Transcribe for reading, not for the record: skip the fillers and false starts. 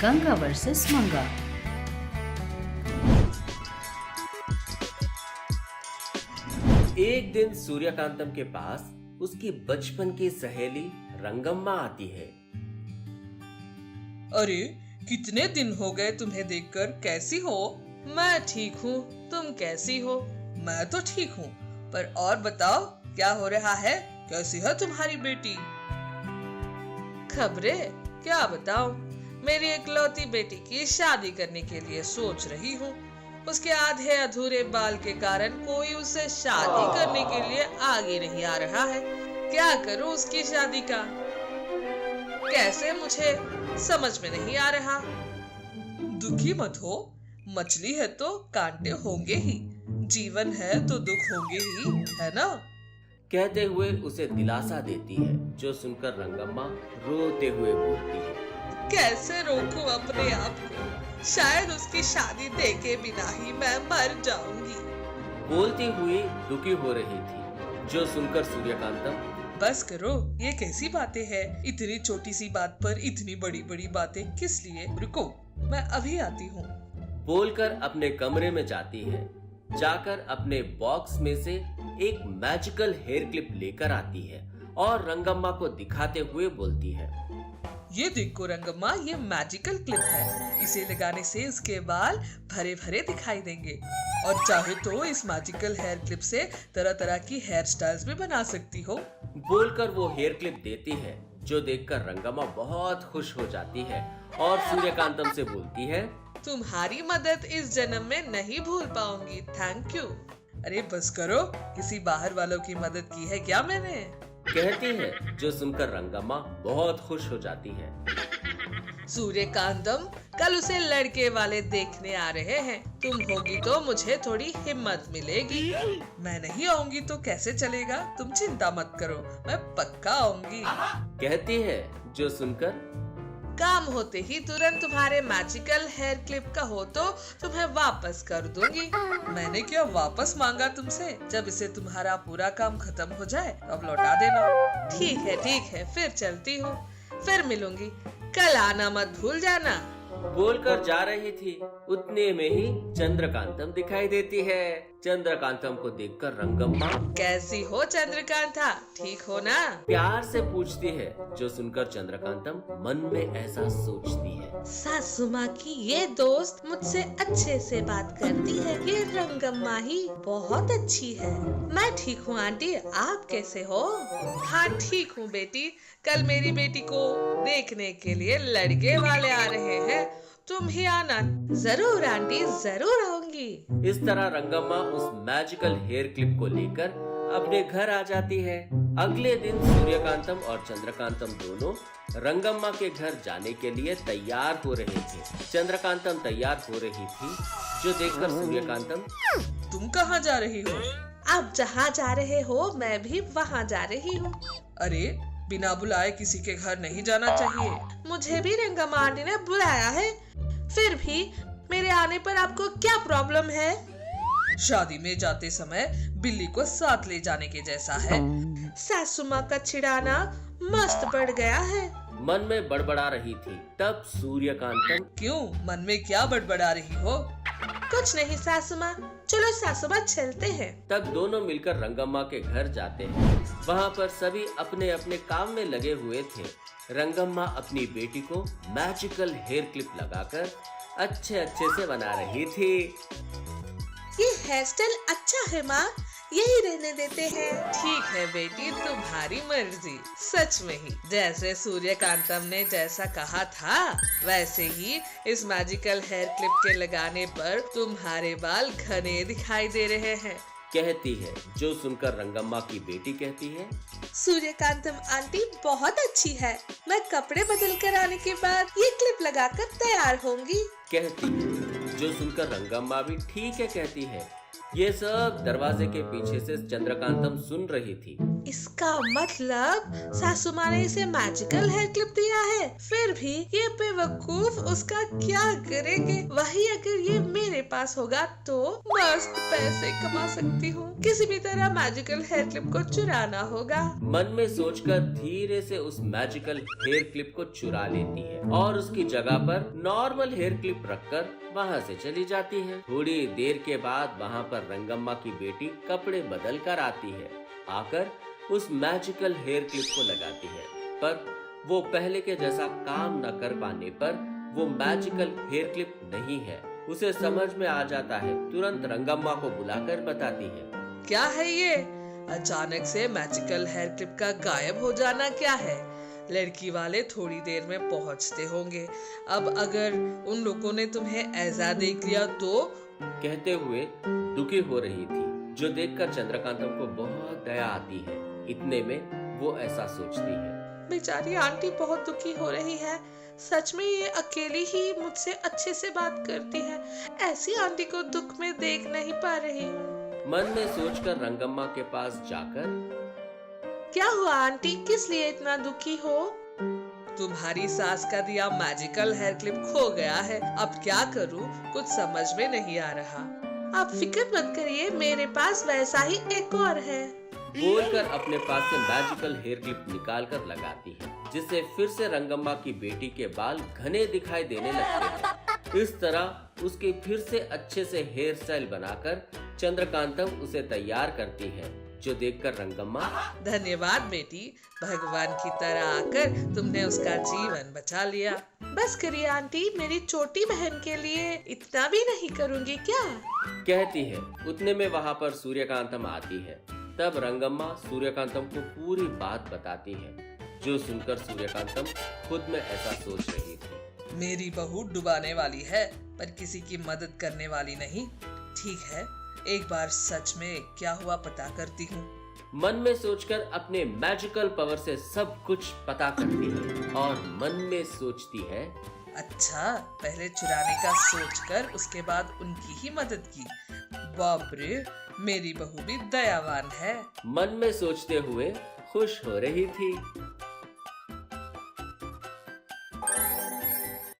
Ganga versus मंगा। एक दिन सूर्यकांतम के पास उसकी बचपन की सहेली रंगम्मा आती है। अरे कितने दिन हो गए तुम्हें देखकर, कैसी हो? मैं ठीक हूँ, तुम कैसी हो? मैं तो ठीक हूँ, पर और बताओ क्या हो रहा है? कैसी है तुम्हारी बेटी? खबरें क्या बताऊं, मेरी इकलौती बेटी की शादी करने के लिए सोच रही हूँ। उसके आधे अधूरे बाल के कारण कोई उसे शादी करने के लिए आगे नहीं आ रहा है। क्या करूं उसकी शादी का? कैसे, मुझे समझ में नहीं आ रहा। दुखी मत हो, मछली है तो कांटे होंगे ही, जीवन है तो दुख होंगे ही, है ना? कहते हुए उसे दिलासा देती है, जो सुनकर रंगम्मा रोते हुए बोलती है, कैसे रोकूं अपने आप को? शायद उसकी शादी देखे बिना ही मैं मर जाऊंगी। बोलती हुई दुखी हो रही थी, जो सुनकर सूर्यकांतम, बस करो, ये कैसी बातें हैं? इतनी छोटी सी बात पर इतनी बड़ी बड़ी बातें किस लिए? रुको, मैं अभी आती हूँ। बोलकर अपने कमरे में जाती है। जाकर अपने बॉक्स में से एक मैजिकल हेयर क्लिप लेकर आती है और रंगम्मा को दिखाते हुए बोलती है, ये देखो रंगम्मा, ये मैजिकल क्लिप है। इसे लगाने से उसके बाल भरे भरे दिखाई देंगे और चाहे तो इस मैजिकल हेयर क्लिप से तरह तरह की हेयर स्टाइल्स भी बना सकती हो। बोलकर वो हेयर क्लिप देती है, जो देखकर रंगम्मा बहुत खुश हो जाती है और सूर्यकांतम से बोलती है, तुम्हारी मदद इस जन्म में नहीं भूल पाऊंगी, थैंक यू। अरे बस करो, किसी बाहर वालों की मदद की है क्या मैंने? कहती है, जो सुनकर रंगम्मा बहुत खुश हो जाती है। सूर्यकांतम, कल उसे लड़के वाले देखने आ रहे हैं। तुम होगी तो मुझे थोड़ी हिम्मत मिलेगी। मैं नहीं आऊंगी तो कैसे चलेगा? तुम चिंता मत करो, मैं पक्का आऊंगी। कहती है, जो सुनकर, काम होते ही तुरंत तुम्हारे मैजिकल हेयर क्लिप का हो तो तुम्हें वापस कर दूंगी। मैंने क्या वापस मांगा तुमसे? जब इसे तुम्हारा पूरा काम खत्म हो जाए तब लौटा देना। ठीक है, फिर चलती हूँ, फिर मिलूंगी। कल आना मत भूल जाना। बोलकर जा रही थी, उतने में ही चंद्रकांतम दिखाई देती है। चंद्रकांतम को देखकर रंगम्मा, कैसी हो चंद्रकांता, ठीक हो ना? प्यार से पूछती है, जो सुनकर चंद्रकांतम मन में ऐसा सोचती है, सासू माँ की ये दोस्त मुझसे अच्छे से बात करती है। ये रंगम्मा ही बहुत अच्छी है। मैं ठीक हूँ आंटी, आप कैसे हो? हाँ ठीक हूँ बेटी। कल मेरी बेटी को देखने के लिए लड़के वाले आ रहे हैं, तुम भी आना। जरूर आंटी, जरूर आऊंगी। इस तरह रंगम्मा उस मैजिकल हेयर क्लिप को लेकर अपने घर आ जाती है। अगले दिन सूर्यकांतम और चंद्रकांतम दोनों रंगम्मा के घर जाने के लिए तैयार हो रहे थे। चंद्रकांतम तैयार हो रही थी, जो देखकर सूर्यकांतम, तुम कहाँ जा रही हो? आप जहाँ जा रहे हो मैं भी वहाँ जा रही हूँ। अरे बिना बुलाए किसी के घर नहीं जाना चाहिए। मुझे भी रंगम्मा आंटी ने बुलाया है, फिर भी मेरे आने पर आपको क्या प्रॉब्लम है? शादी में जाते समय बिल्ली को साथ ले जाने के जैसा है। सासू माँ का चिढ़ाना मस्त बढ़ गया है। मन में बड़बड़ा रही थी। तब सूर्यकांतम, क्यों, मन में क्या बड़बड़ा रही हो? कुछ नहीं सासू माँ, चलो सासू माँ चलते हैं। तब दोनों मिलकर रंगम्मा के घर जाते हैं। वहाँ पर सभी अपने अपने काम में लगे हुए थे। रंगम्मा अपनी बेटी को मैजिकल हेयर क्लिप लगाकर अच्छे से बना रही थी। ये हेयर स्टाइल अच्छा है माँ, यही रहने देते हैं। ठीक है बेटी, तुम्हारी मर्जी। सच में ही जैसे सूर्यकांतम ने जैसा कहा था, वैसे ही इस मैजिकल हेयर क्लिप के लगाने पर तुम्हारे बाल घने दिखाई दे रहे हैं, कहती है, जो सुनकर रंगम्मा की बेटी कहती है, सूर्यकांतम आंटी बहुत अच्छी है। मैं कपड़े बदल कर आने के बाद ये क्लिप लगाकर तैयार होंगी। कहती है, जो सुनकर रंगम्मा भी ठीक है कहती है। ये सब दरवाजे के पीछे से चंद्रकांतम सुन रही थी। इसका मतलब सासू माँ ने इसे मैजिकल हेयर क्लिप दिया है। फिर भी ये बेवकूफ उसका क्या करेंगे। वही अगर ये मेरे पास होगा तो मस्त पैसे कमा सकती हूँ। किसी भी तरह मैजिकल हेयर क्लिप को चुराना होगा। मन में सोचकर धीरे से उस मैजिकल हेयर क्लिप को चुरा लेती है और उसकी जगह पर नॉर्मल हेयर क्लिप रखकर वहाँ से चली जाती है। थोड़ी देर के बाद वहाँ पर रंगम्मा की बेटी कपड़े बदल कर आती है। आकर उस मैजिकल हेयर क्लिप को लगाती है, पर वो पहले के जैसा काम न कर पाने पर वो मैजिकल हेयर क्लिप नहीं है। उसे समझ में आ जाता है, तुरंत रंगम्मा को बुलाकर बताती है। क्या है ये? अचानक से मैजिकल हेयर क्लिप का गायब हो जाना क्या है? लड़की वाले थोड़ी देर में पहुंचते होंगे। अब अगर उन लोगों ने तुम्हें ऐसा देख लिया तो? कहते हुए दुखी हो रही थी, जो देखकर चंद्रकांतम को बहुत दया आती है। इतने में वो ऐसा सोचती है, बेचारी आंटी बहुत दुखी हो रही है। सच में ये अकेली ही मुझसे अच्छे से बात करती है। ऐसी आंटी को दुख में देख नहीं पा रही हूँ। मन में सोचकर रंगम्मा के पास जाकर, क्या हुआ आंटी, किस लिए इतना दुखी हो? तुम्हारी सास का दिया मैजिकल हेयर क्लिप खो गया है। अब क्या करूँ, कुछ समझ में नहीं आ रहा। आप फिक्र मत करिए, मेरे पास वैसा ही एक और है। बोलकर अपने पास से मैजिकल हेयर क्लिप निकाल कर लगाती है, जिससे फिर से रंगम्मा की बेटी के बाल घने दिखाई देने लगते हैं। इस तरह उसकी फिर से अच्छे से हेयर स्टाइल बनाकर चंद्रकांतम उसे तैयार करती है, जो देखकर रंगम्मा, धन्यवाद बेटी, भगवान की तरह आकर तुमने उसका जीवन बचा लिया। बस करिए आंटी, मेरी छोटी बहन के लिए इतना भी नहीं करूँगी क्या? कहती है। उतने में वहाँ पर सूर्यकांतम आती है। तब रंगम्मा सूर्यकांतम को पूरी बात बताती है, जो सुनकर सूर्यकांतम खुद में ऐसा सोच रही थी। मेरी बहू डुबाने वाली है, पर किसी की मदद करने वाली नहीं। ठीक है, एक बार सच में क्या हुआ पता करती हूँ। मन में सोचकर अपने मैजिकल पावर से सब कुछ पता करती है और मन में सोचती है, अच्छा, पहले चुराने का सोचकर उसके बाद उनकी ही मदद की। बाप रे, मेरी बहू भी दयावान है। मन में सोचते हुए खुश हो रही थी।